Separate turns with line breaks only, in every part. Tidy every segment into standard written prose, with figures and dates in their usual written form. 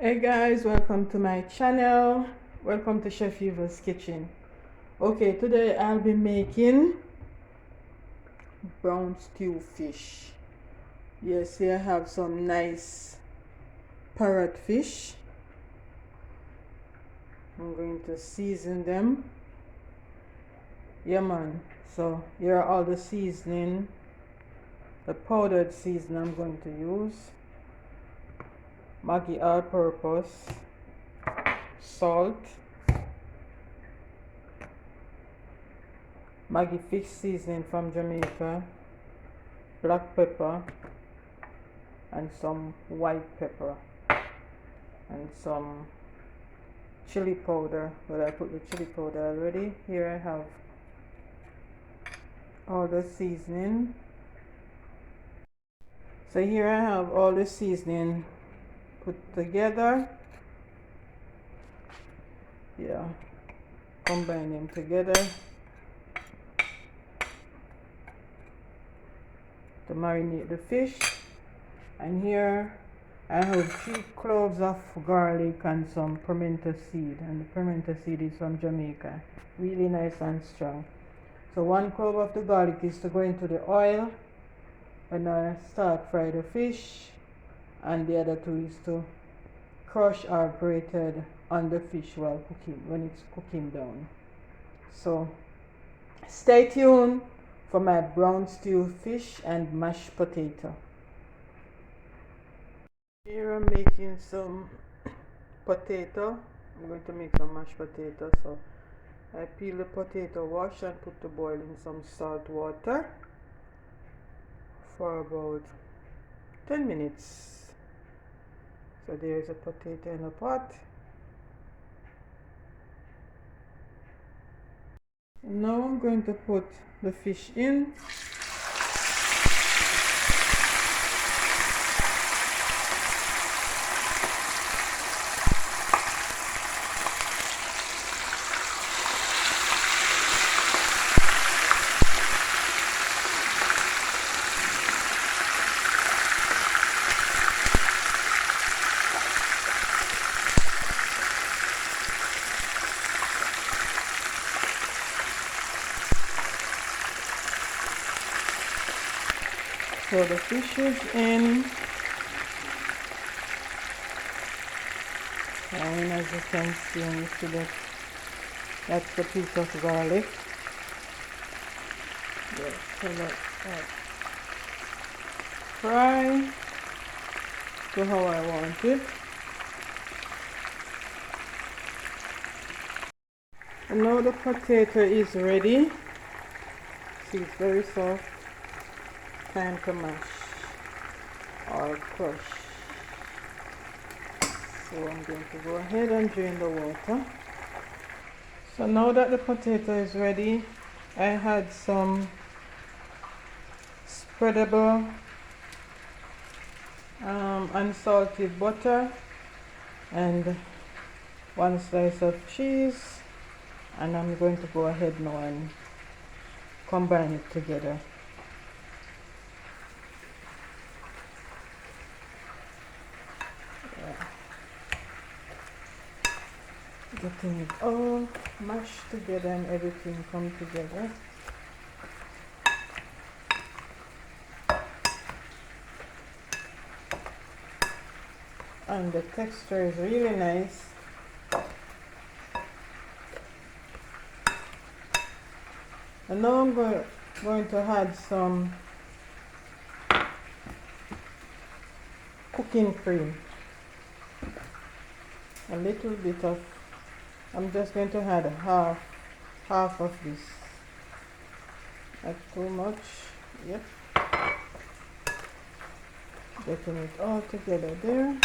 Hey guys, welcome to my channel. Welcome to Chef Eva's Kitchen. Okay, today I'll be making brown stew fish. Yes, here I have some nice parrot fish. I'm going to season them. Yeah man, so here are all the seasoning, the powdered seasoning I'm going to use. Maggi all-purpose, salt, Maggi fish seasoning from Jamaica, black pepper, and some white pepper, and some chili powder. But I put the chili powder already. Here I have all the seasoning. So here I have all the seasoning put together. Yeah, combine them together to marinate the fish. And here I have 3 cloves of garlic and some pimento seed, and the pimento seed is from Jamaica, really nice and strong. So 1 clove of the garlic is to go into the oil when I start fry the fish, and the other 2 is to crush or grated on the fish while cooking, when it's cooking down. So stay tuned for my brown stew fish and mashed potato. Here I'm making some potato. I'm going to make some mashed potato. So I peel the potato, wash, and put to boil in some salt water for about 10 minutes. So there's a potato in a pot. Now I'm going to put the fish in. So the fish is in, and as you can see, and you see that's the piece of garlic. Yes, so let that fry to how I want it. And now the potato is ready. See, it's very soft. Time to mash or crush. So I'm going to go ahead and drain the water. So now that the potato is ready, I had some spreadable unsalted butter and 1 slice of cheese, and I'm going to go ahead now and combine it together. Getting it all mashed together and everything come together. And the texture is really nice. And now I'm going to add some cooking cream. A little bit of, I'm just going to add half of this. Not too much. Yep. Getting it all together there.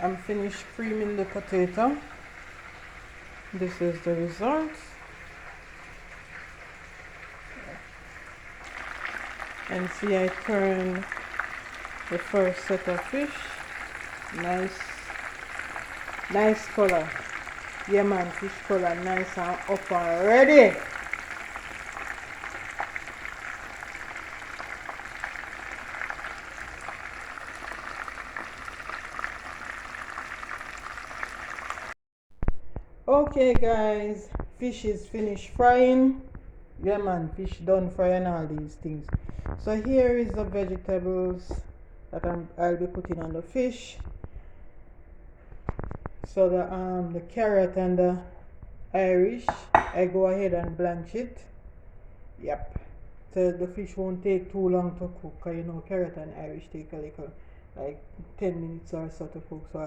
I'm finished creaming the potato. This is the result. And see, I turn the first set of fish. Nice color. Yeah man, fish color nice and up and ready. Okay guys, fish is finished frying. Yeah man, fish done frying all these things. So here is the vegetables that I'll be putting on the fish. So the carrot and the Irish, I go ahead and blanch it. Yep. So the fish won't take too long to cook. 'Cause you know carrot and Irish take a little like 10 minutes or so to cook. So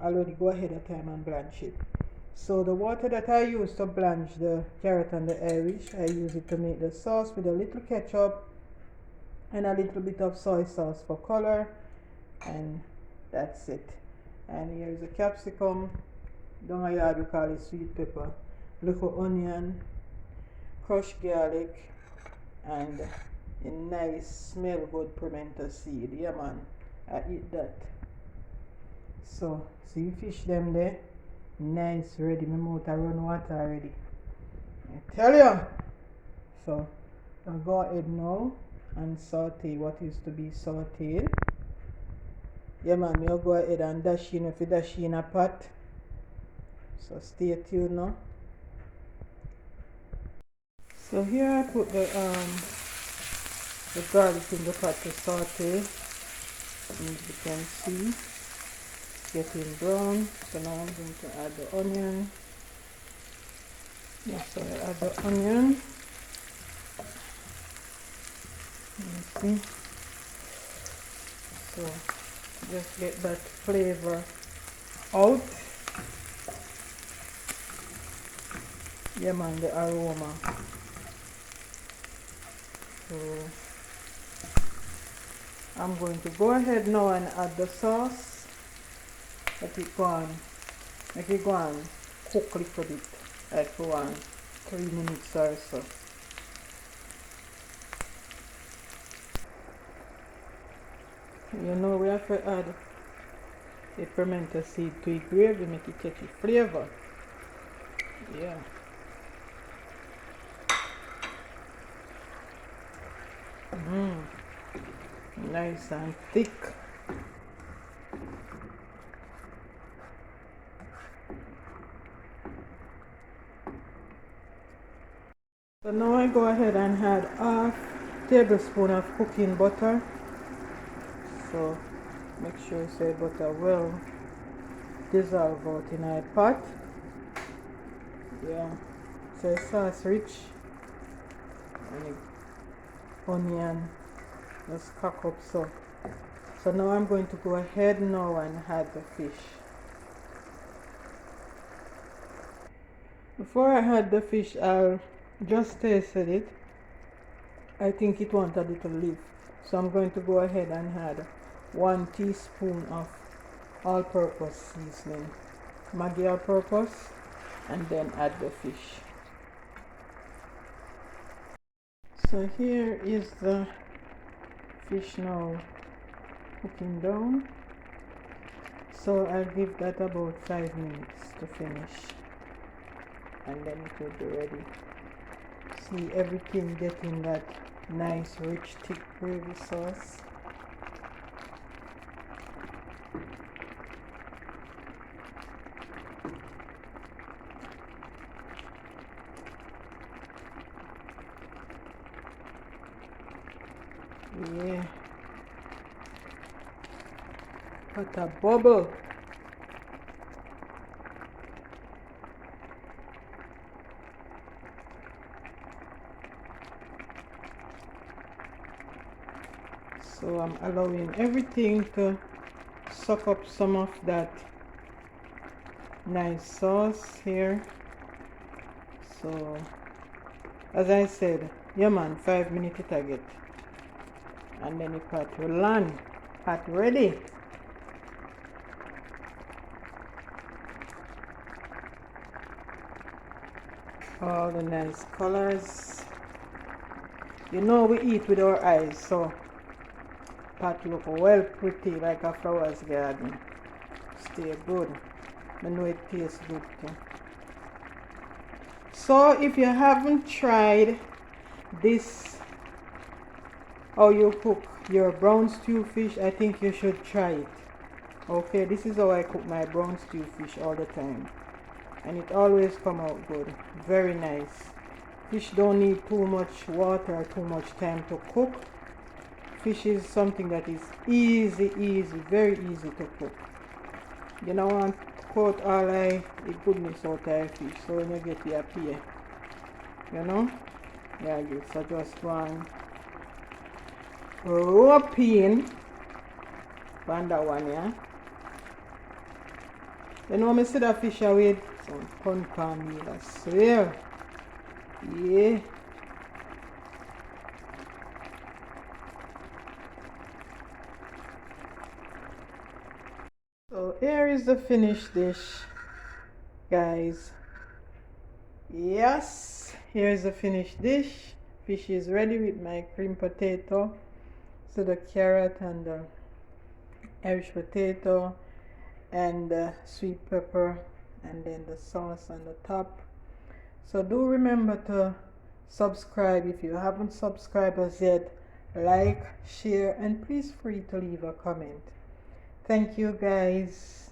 already go ahead of time and blanch it. So the water that I use to blanch the carrot and the Irish, I use it to make the sauce with a little ketchup and a little bit of soy sauce for color, and that's it. And here is a capsicum, down my yard we call it sweet pepper, little onion, crushed garlic, and a nice smell good pimento seed. Yeah man, I eat that. So see fish them there, nice ready. My mouth I run water already, I tell you. So I'll go ahead now and saute what is to be sauteed. Yeah man, I'll go ahead and dash in if you dash in a pot. So stay tuned now. So here I put the garlic in the pot to saute. As you can see, getting brown. So now I'm going to add the onion. Yeah, so I add the onion. You see? So just get that flavor out. Yeah man, the aroma. So I'm going to go ahead now and add the sauce. Let it go on. Make it go on cook a little bit, like for 3 minutes or so. You know we have to add the pimento seed to the gravy, make it catchy flavor. Yeah. Nice and thick. So now I go ahead and add half tablespoon of cooking butter. So make sure you say butter well dissolve out in a pot. Yeah. So sauce rich and onion just cock up so. So now I'm going to go ahead now and add the fish. Before I add the fish, I'll just tasted it. I think it wants a little leaf. So I'm going to go ahead and add 1 teaspoon of all-purpose seasoning, Maggi all-purpose, and then add the fish. So here is the fish now cooking down. So I'll give that about 5 minutes to finish, and then it will be ready. See everything getting that nice rich thick gravy sauce. Yeah, what a bubble. So I'm allowing everything to suck up some of that nice sauce here. So as I said, yeah man, 5 minutes it I get, and then the pot will land. Pot ready. All the nice colors. You know we eat with our eyes, so pot look well pretty like a flower's garden. Stay good. I know it tastes good too. So if you haven't tried this, how you cook your brown stew fish, I think you should try it. Okay, this is how I cook my brown stew fish all the time. and it always come out good. Very nice. Fish don't need too much water or too much time to cook. Fish is something that is easy, very easy to cook. You don't want to coat all the goodness out of fish, so when you get your pay, you know? Yeah, so just one rub in on that one, yeah? You know me see that fish away? Some corn meal, I swear. Yeah. So here is the finished dish, guys. Yes, here's the finished dish. Fish is ready with my cream potato. So the carrot and the Irish potato and the sweet pepper and then the sauce on the top. So do remember to subscribe if you haven't subscribed as yet. Like, share, and please free to leave a comment. Thank you guys.